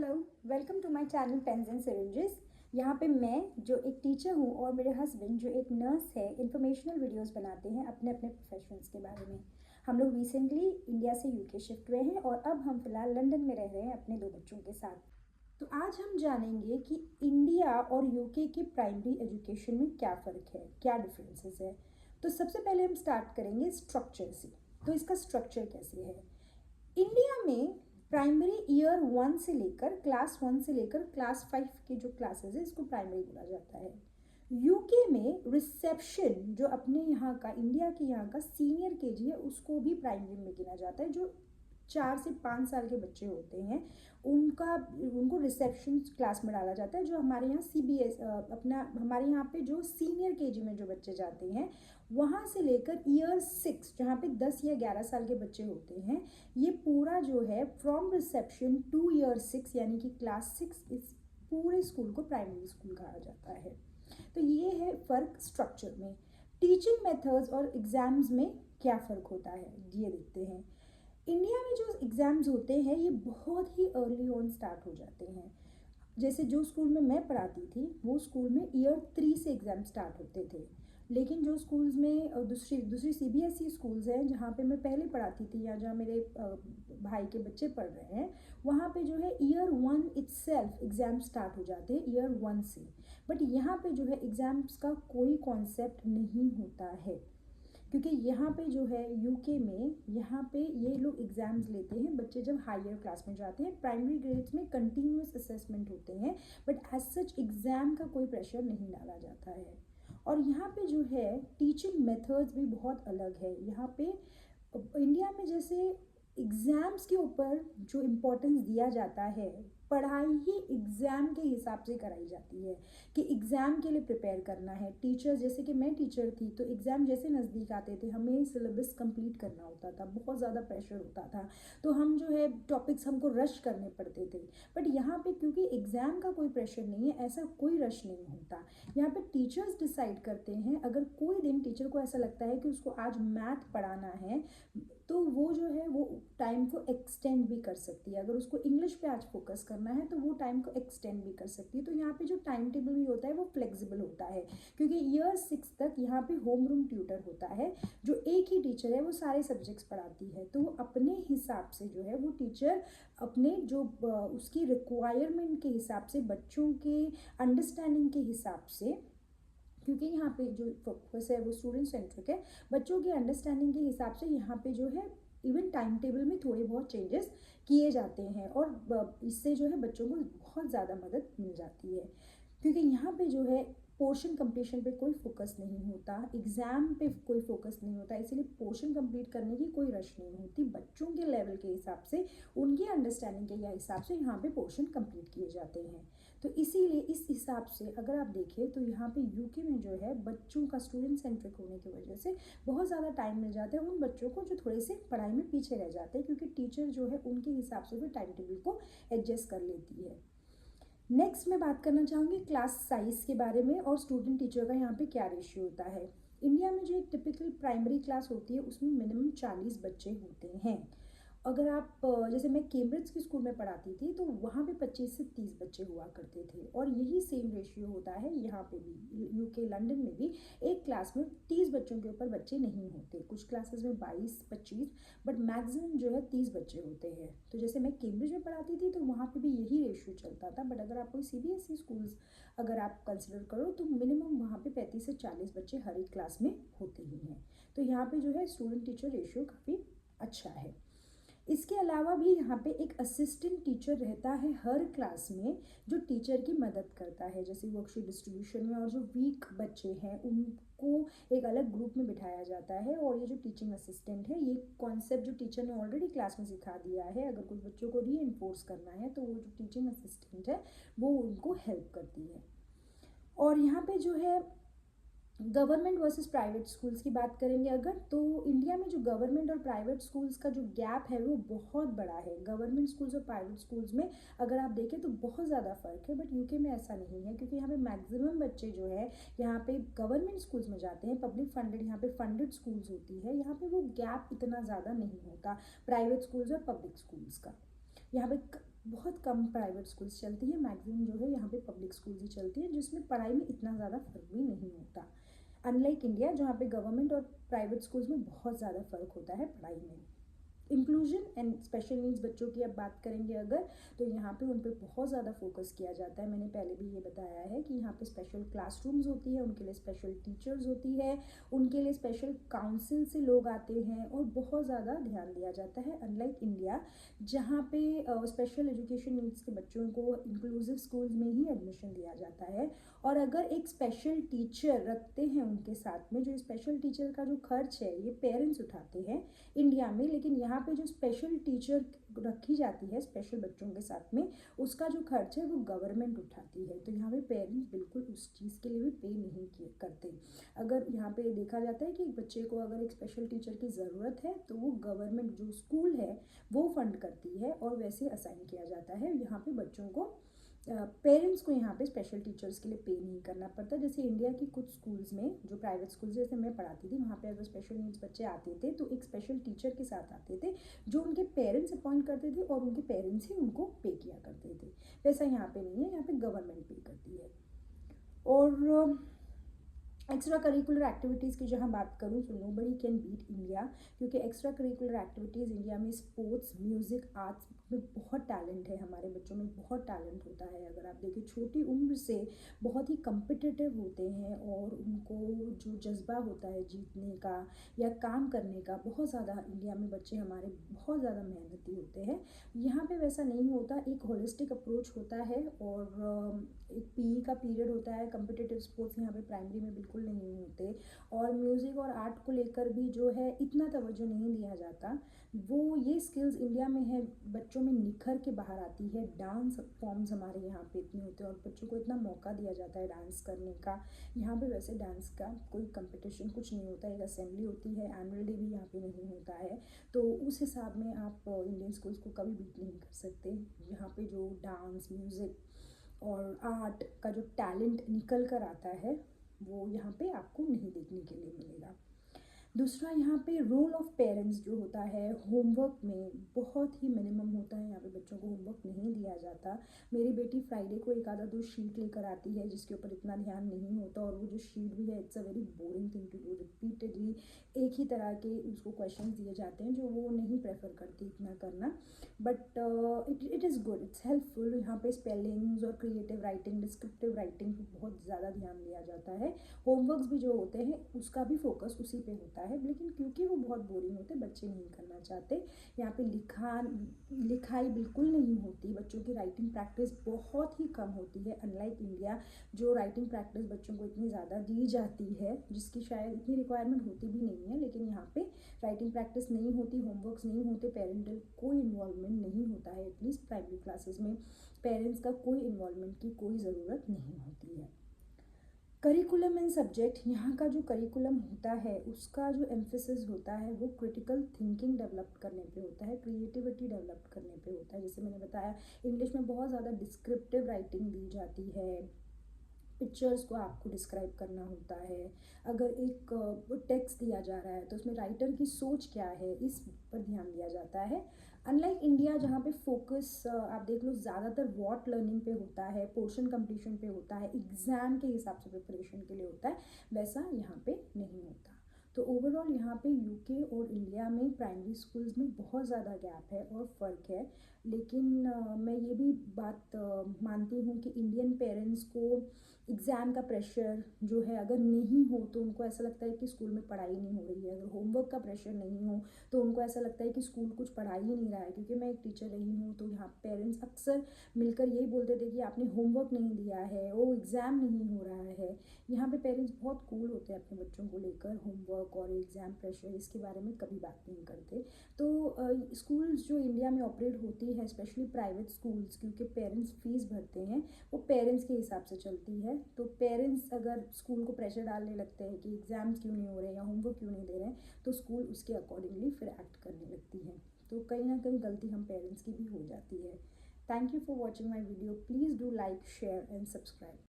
Hello, welcome to my channel pens and syringes. यहाँ पे मैं जो एक टीचर हूँ और मेरे हस्बैंड जो एक नर्स है, इंफॉर्मेशनल वीडियोस बनाते हैं अपने अपने प्रोफेशंस के बारे में। हम लोग रिसेंटली इंडिया से यूके शिफ्ट हुए हैं और अब हम फिलहाल लंदन में रह रहे हैं अपने 2 बच्चों के साथ। तो आज हम जानेंगे कि इंडिया और यूके की प्राइमरी एजुकेशन में क्या फ़र्क है, क्या डिफरेंसेस है। तो सबसे पहले हम स्टार्ट करेंगे स्ट्रक्चर से। तो इसका स्ट्रक्चर कैसे है? इंडिया में प्राइमरी ईयर 1 से लेकर क्लास 1 से लेकर क्लास 5 की जो क्लासेस है इसको प्राइमरी बोला जाता है। यूके में रिसेप्शन जो अपने यहाँ का इंडिया के यहाँ का सीनियर केजी है उसको भी प्राइमरी में गिना जाता है। जो 4 से 5 साल के बच्चे होते हैं उनको रिसेप्शन क्लास में डाला जाता है। जो हमारे यहाँ CBS अपना हमारे यहाँ पे जो सीनियर केजी में जो बच्चे जाते हैं वहाँ से लेकर ईयर 6 जहाँ पे 10 या 11 साल के बच्चे होते हैं, ये पूरा जो है फ्रॉम रिसेप्शन टू ईयर 6 यानी कि क्लास 6 इस पूरे स्कूल को प्राइमरी स्कूल कहा जाता है। तो ये है फ़र्क स्ट्रक्चर में। टीचिंग मेथड्स और एग्ज़ाम्स में क्या फ़र्क होता है ये देखते हैं। इंडिया में जो एग्ज़ाम्स होते हैं ये बहुत ही अर्ली ऑन स्टार्ट हो जाते हैं। जैसे जो स्कूल में मैं पढ़ाती थी वो स्कूल में ईयर 3 से एग्ज़ाम स्टार्ट होते थे। लेकिन जो स्कूल्स में दूसरी दूसरी CBSE स्कूल्स हैं जहाँ पे मैं पहले पढ़ाती थी या जहाँ मेरे भाई के बच्चे पढ़ रहे हैं वहाँ पे जो है ईयर 1 इटसेल्फ एग्ज़ाम स्टार्ट हो जाते हैं ईयर 1 से। बट यहाँ पे जो है एग्ज़ाम्स का कोई कॉन्सेप्ट नहीं होता है, क्योंकि यहाँ पे जो है यूके में यहाँ पे ये लोग एग्ज़ाम्स लेते हैं बच्चे जब हायर क्लास में जाते हैं। प्राइमरी ग्रेड्स में कंटिन्यूस असेसमेंट होते हैं बट एज सच एग्ज़ाम का कोई प्रेशर नहीं डाला जाता है। और यहाँ पे जो है टीचिंग मेथड्स भी बहुत अलग है। यहाँ पे इंडिया में जैसे एग्ज़ाम्स के ऊपर जो इम्पोर्टेंस दिया जाता है, पढ़ाई ही एग्ज़ाम के हिसाब से कराई जाती है कि एग्ज़ाम के लिए प्रिपेयर करना है। टीचर्स जैसे कि मैं टीचर थी तो एग्ज़ाम जैसे नज़दीक आते थे हमें सिलेबस कंप्लीट करना होता था, बहुत ज़्यादा प्रेशर होता था, तो हम जो है टॉपिक्स हमको रश करने पड़ते थे। बट यहाँ पे क्योंकि एग्ज़ाम का कोई प्रेशर नहीं है, ऐसा कोई रश नहीं होता। यहाँ पे टीचर्स डिसाइड करते हैं। अगर कोई दिन टीचर को ऐसा लगता है कि उसको आज मैथ पढ़ाना है तो वो जो है वो टाइम को एक्सटेंड भी कर सकती है। अगर उसको इंग्लिश पे आज फोकस करना है तो वो टाइम को एक्सटेंड भी कर सकती है। तो यहाँ पे जो टाइम टेबल भी होता है वो फ्लेक्सिबल होता है, क्योंकि ईयर 6 तक यहाँ पे होम रूम ट्यूटर होता है जो एक ही टीचर है वो सारे सब्जेक्ट्स पढ़ाती है। तो वो अपने हिसाब से जो है वो टीचर अपने जो उसकी रिक्वायरमेंट के हिसाब से, बच्चों के अंडरस्टैंडिंग के हिसाब से, क्योंकि यहाँ पे जो फोकस है वो स्टूडेंट सेंट्रिक है, बच्चों की अंडरस्टैंडिंग के हिसाब से यहाँ पे जो है इवन टाइम टेबल में थोड़े बहुत चेंजेस किए जाते हैं और इससे जो है बच्चों को बहुत ज़्यादा मदद मिल जाती है। क्योंकि यहाँ पे जो है पोर्शन कंप्लीशन पे कोई फोकस नहीं होता, एग्ज़ाम पे कोई फोकस नहीं होता, इसीलिए पोर्शन कंप्लीट करने की कोई रश नहीं होती। बच्चों के लेवल के हिसाब से, उनकी अंडरस्टैंडिंग के हिसाब से यहाँ पे पोर्शन कंप्लीट किए जाते हैं। तो इसीलिए इस हिसाब से अगर आप देखें तो यहाँ पे यूके में जो है बच्चों का स्टूडेंट सेंट्रिक होने की वजह से बहुत ज़्यादा टाइम मिल जाता है उन बच्चों को जो थोड़े से पढ़ाई में पीछे रह जाते हैं, क्योंकि टीचर जो है उनके हिसाब से भी टाइम टेबल को एडजस्ट कर लेती है। नेक्स्ट मैं बात करना चाहूँगी क्लास साइज़ के बारे में और स्टूडेंट टीचर का यहाँ पे क्या रेशियो होता है। इंडिया में जो एक टिपिकल प्राइमरी क्लास होती है उसमें मिनिमम 40 बच्चे होते हैं। अगर आप जैसे मैं कैम्ब्रिज की स्कूल में पढ़ाती थी तो वहाँ पे 25 से 30 बच्चे हुआ करते थे और यही सेम रेशियो होता है यहाँ पे भी। यूके लंदन में भी एक क्लास में 30 बच्चों के ऊपर बच्चे नहीं होते, कुछ क्लासेस में 22-25, बट मैक्सिमम जो है 30 बच्चे होते हैं। तो जैसे मैं कैम्ब्रिज में पढ़ाती थी तो वहाँ पे भी यही रेशियो चलता था। बट अगर आप कोई CBSE स्कूल्स अगर आप कंसिडर करो तो मिनिमम वहाँ पे 35 से 40 बच्चे हर एक क्लास में होते ही हैं। तो यहाँ पे जो है स्टूडेंट टीचर रेशियो काफ़ी अच्छा है। इसके अलावा भी यहाँ पे एक असिस्टेंट टीचर रहता है हर क्लास में जो टीचर की मदद करता है, जैसे वर्कशीट डिस्ट्रीब्यूशन में। और जो वीक बच्चे हैं उनको एक अलग ग्रुप में बिठाया जाता है और ये जो टीचिंग असिस्टेंट है ये कॉन्सेप्ट जो टीचर ने ऑलरेडी क्लास में सिखा दिया है, अगर कुछ बच्चों को री इन्फोर्स करना है तो वो जो टीचिंग असिस्टेंट है वो उनको हेल्प करती है। और यहाँ पे जो है गवर्नमेंट वर्सेस प्राइवेट स्कूल्स की बात करेंगे अगर, तो इंडिया में जो गवर्नमेंट और प्राइवेट स्कूल्स का जो गैप है वो बहुत बड़ा है। गवर्नमेंट स्कूल्स और प्राइवेट स्कूल्स में अगर आप देखें तो बहुत ज़्यादा फ़र्क है। बट यूके में ऐसा नहीं है, क्योंकि यहाँ पे मैक्सिमम बच्चे जो है यहाँ पे गवर्नमेंट स्कूल्स में जाते हैं, पब्लिक फंडेड यहाँ पे फंडेड स्कूल्स होती है। यहाँ पे वो गैप इतना ज़्यादा नहीं होता प्राइवेट स्कूल्स और पब्लिक स्कूल्स का। यहाँ पे बहुत कम प्राइवेट स्कूल्स चलती हैं, मैक्सिमम जो है यहाँ पे पब्लिक स्कूल्स ही चलती हैं, जिसमें पढ़ाई में इतना ज़्यादा फ़र्क भी नहीं होता। अनलाइक इंडिया जहाँ पे गवर्नमेंट और प्राइवेट स्कूल्स में बहुत ज़्यादा फ़र्क होता है पढ़ाई में। इंक्लूजन एंड स्पेशल नीड्स बच्चों की अब बात करेंगे अगर, तो यहाँ पे उन पर बहुत ज़्यादा फोकस किया जाता है। मैंने पहले भी ये बताया है कि यहाँ पे स्पेशल क्लासरूम्स होती है, उनके लिए स्पेशल टीचर्स होती है, उनके लिए स्पेशल काउंसिल से लोग आते हैं और बहुत ज़्यादा ध्यान दिया जाता है। अनलाइक इंडिया जहाँ पे स्पेशल एजुकेशन नीड्स के बच्चों को इंक्लूसिव स्कूल्स में ही एडमिशन दिया जाता है, और अगर एक स्पेशल टीचर रखते हैं उनके साथ में, जो स्पेशल टीचर का जो खर्च है ये पेरेंट्स उठाते हैं इंडिया में, लेकिन यहाँ पे जो स्पेशल टीचर रखी जाती है स्पेशल बच्चों के साथ में, उसका जो खर्च है वो गवर्नमेंट उठाती है। तो यहाँ पे पेरेंट्स बिल्कुल उस चीज़ के लिए भी पे नहीं करते। अगर यहाँ पे देखा जाता है कि एक बच्चे को अगर एक स्पेशल टीचर की ज़रूरत है तो वो गवर्नमेंट जो स्कूल है वो फंड करती है और वैसे असाइन किया जाता है। यहाँ पे बच्चों को पेरेंट्स को यहाँ पे स्पेशल टीचर्स के लिए पे नहीं करना पड़ता। जैसे इंडिया की कुछ स्कूल्स में, जो प्राइवेट स्कूल्स जैसे मैं पढ़ाती थी, वहाँ पे अगर स्पेशल नीड्स बच्चे आते थे तो एक स्पेशल टीचर के साथ आते थे जो उनके पेरेंट्स अपॉइंट करते थे और उनके पेरेंट्स ही उनको पे किया करते थे। वैसा यहाँ पे नहीं है, यहाँ पे गवर्नमेंट पे करती है। और एक्स्ट्रा करिकुलर एक्टिविटीज़ की जहाँ बात करूँ तो नोबडी कैन बीट इंडिया, क्योंकि एक्स्ट्रा करिकुलर एक्टिविटीज़ इंडिया में स्पोर्ट्स, म्यूज़िक, आर्ट्स में बहुत टैलेंट है। हमारे बच्चों में बहुत टैलेंट होता है। अगर आप देखें छोटी उम्र से बहुत ही कम्पिटिटिव होते हैं और उनको जो जज्बा होता है जीतने का या काम करने का, बहुत ज़्यादा इंडिया में बच्चे हमारे बहुत ज़्यादा मेहनती होते हैं। यहाँ पे वैसा नहीं होता, एक होलिस्टिक अप्रोच होता है और एक पीई का पीरियड होता है। कम्पिटिटिव स्पोर्ट्स यहाँ पे प्राइमरी में बिल्कुल नहीं होते, और म्यूज़िक और आर्ट को लेकर भी जो है इतना तवज्जो नहीं दिया जाता। वो ये स्किल्स इंडिया में है, बच्चों में निखर के बाहर आती है। डांस फॉर्म्स हमारे यहाँ पे इतने होते हैं और बच्चों को इतना मौका दिया जाता है डांस करने का। यहाँ पे वैसे डांस का कोई कंपटीशन कुछ नहीं होता। एक असेंबली होती है, एनुअल डे भी यहाँ पे नहीं होता है, तो उस हिसाब में आप इंडियन स्कूल्स को कभी बीट नहीं कर सकते। यहाँ पे जो डांस, म्यूज़िक और आर्ट का जो टैलेंट निकल कर आता है वो यहाँ पे आपको नहीं देखने के लिए मिलेगा। दूसरा, यहाँ पे रोल ऑफ पेरेंट्स जो होता है होमवर्क में बहुत ही मिनिमम होता है। यहाँ पे बच्चों को होमवर्क नहीं दिया जाता। मेरी बेटी फ्राइडे को एक आधा दो शीट लेकर आती है जिसके ऊपर इतना ध्यान नहीं होता, और वो जो शीट भी है it's a very boring thing to do. Repeatedly एक ही तरह के उसको क्वेश्चन दिए जाते हैं जो वो नहीं प्रेफर करती इतना करना, but it is good, it's helpful. यहाँ पे स्पेलिंग्स और क्रिएटिव राइटिंग, डिस्क्रिप्टिव राइटिंग पर बहुत ज़्यादा ध्यान दिया जाता है। होमवर्क्स भी जो होते हैं उसका भी फोकस उसी पे होता है, लेकिन क्योंकि वो बहुत बोरिंग होते बच्चे नहीं करना चाहते। यहाँ पे लिखाई बिल्कुल नहीं होती, बच्चों की राइटिंग प्रैक्टिस बहुत ही कम होती है। अनलाइक इंडिया जो राइटिंग प्रैक्टिस बच्चों को इतनी ज़्यादा दी जाती है, जिसकी शायद इतनी रिक्वायरमेंट होती भी नहीं है, लेकिन यहाँ पे राइटिंग प्रैक्टिस नहीं होती, होमवर्क्स नहीं होते, पेरेंटल कोई इन्वॉल्वमेंट नहीं होता है। एटलीस्ट प्राइमरी क्लासेस में पेरेंट्स का कोई इन्वॉल्वमेंट की कोई ज़रूरत नहीं होती है। करिकुलम एंड सब्जेक्ट, यहाँ का जो करिकुलम होता है उसका जो एम्फेसिस होता है वो क्रिटिकल थिंकिंग डेवलप करने पे होता है, क्रिएटिविटी डेवलप करने पे होता है। जैसे मैंने बताया, इंग्लिश में बहुत ज़्यादा डिस्क्रिप्टिव राइटिंग दी जाती है, पिक्चर्स को आपको डिस्क्राइब करना होता है। अगर एक टेक्स्ट दिया जा रहा है तो उसमें राइटर की सोच क्या है, इस पर ध्यान दिया जाता है। अनलाइक इंडिया जहाँ पे फोकस आप देख लो ज़्यादातर वॉट लर्निंग पे होता है, पोर्शन कंप्लीशन पे होता है, एग्ज़ाम के हिसाब से प्रिपरेशन के लिए होता है, वैसा यहाँ पे नहीं होता। तो ओवरऑल यहाँ पे यूके और इंडिया में प्राइमरी स्कूल्स में बहुत ज़्यादा गैप है और फ़र्क है। लेकिन मैं ये भी बात मानती हूँ कि इंडियन पेरेंट्स को एग्ज़ाम का प्रेशर जो है अगर नहीं हो तो उनको ऐसा लगता है कि स्कूल में पढ़ाई नहीं हो रही है। अगर होमवर्क का प्रेशर नहीं हो तो उनको ऐसा लगता है कि स्कूल कुछ पढ़ा ही नहीं रहा है। क्योंकि मैं एक टीचर रही हूँ तो यहाँ पेरेंट्स अक्सर मिलकर यही बोलते थे कि आपने होमवर्क नहीं दिया है, वो एग्ज़ाम नहीं हो रहा है। यहाँ पे पेरेंट्स बहुत कूल होते हैं अपने बच्चों को लेकर, होमवर्क और एग्ज़ाम प्रेशर इसके बारे में कभी बात नहीं करते। तो स्कूल्स जो इंडिया में ऑपरेट होती है, स्पेशली प्राइवेट स्कूल्स, क्योंकि पेरेंट्स फीस भरते हैं, वो पेरेंट्स के हिसाब से चलती है। तो पेरेंट्स अगर स्कूल को प्रेशर डालने लगते हैं कि एग्ज़ाम्स क्यों नहीं हो रहे या होमवर्क क्यों नहीं दे रहे हैं, तो स्कूल उसके अकॉर्डिंगली फिर एक्ट करने लगती है। तो कहीं ना कहीं गलती हम पेरेंट्स की भी हो जाती है। Thank you for watching my video. Please do like, share and subscribe.